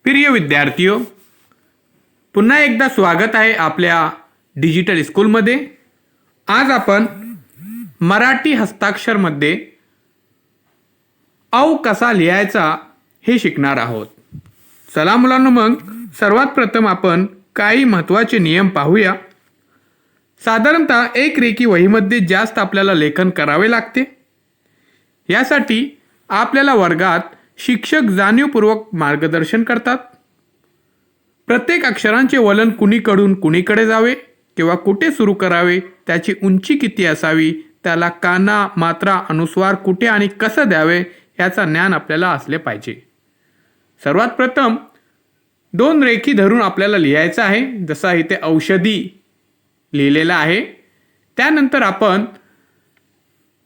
प्रिय विद्यार्थियों, पुन्हा एकदा स्वागत आहे आपल्या डिजिटल स्कूलमध्ये। आज आपण मराठी हस्ताक्षरमध्ये औ कसा लिहायचा हे शिकणार आहोत। चला मुलांनो, मग सर्वात प्रथम आपण काही महत्त्वाचे नियम पाहूया। साधारणतः एक रेखी वहीमध्ये जास्त आपल्याला लेखन करावे लागते। यासाठी आपल्याला वर्गात शिक्षक जाणीवपूर्वक मार्गदर्शन करतात। प्रत्येक अक्षरांचे वलन कुणीकडून कुणीकडे जावे किंवा कुठे सुरू करावे, त्याची उंची किती असावी, त्याला काना, मात्रा, अनुस्वार कुठे आणि कसं द्यावे याचा ज्ञान आपल्याला असले पाहिजे। सर्वात प्रथम दोन रेखी धरून आपल्याला लिहायचं आहे, जसा इथे औषधी लिहिलेला आहे। त्यानंतर आपण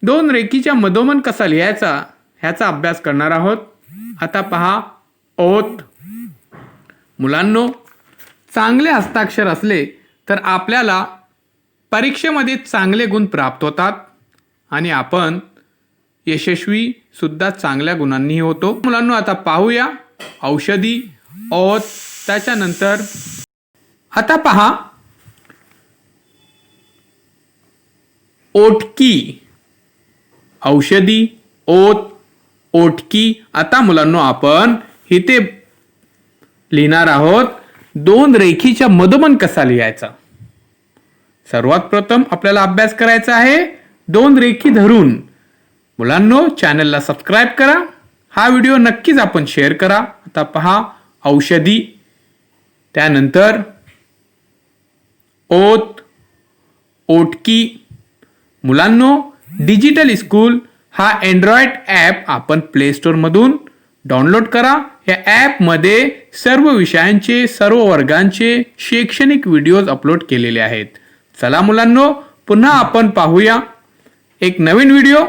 दोन रेखीच्या मधोमध कसा लिहायचा ह्याचा अभ्यास करणार आहोत। आता पहा, ओत। मुलांनो, चांगले हस्ताक्षर असले तर आपल्याला परीक्षेमध्ये चांगले गुण प्राप्त होतात आणि आपण यशस्वी सुद्धा चांगल्या गुणांनी होतो। मुलांनो, आता पाहूया औषधी, ओत। त्याच्यानंतर आता पहा ओटकी। औषधी, ओत, ओटकी। आता मुलांनो, आपण इथे लिहिणार आहोत दोन रेखीच्या मधोमध कसा लिहायचा। सर्वात प्रथम आपल्याला अभ्यास करायचा आहे दोन रेखी धरून। मुलांनो, चॅनलला सबस्क्राइब करा, हा व्हिडिओ नक्कीच आपण शेअर करा। आता पहा औषधी, त्यानंतर ओत, ओटकी। मुलांनो, डिजिटल स्कूल हा अँड्रॉइड ॲप आपण प्ले स्टोअरमधून डाउनलोड करा। या ॲपमध्ये सर्व विषयांचे, सर्व वर्गांचे शैक्षणिक व्हिडिओज अपलोड केलेले आहेत। चला मुलांनो, पुन्हा आपण पाहूया एक नवीन व्हिडिओ।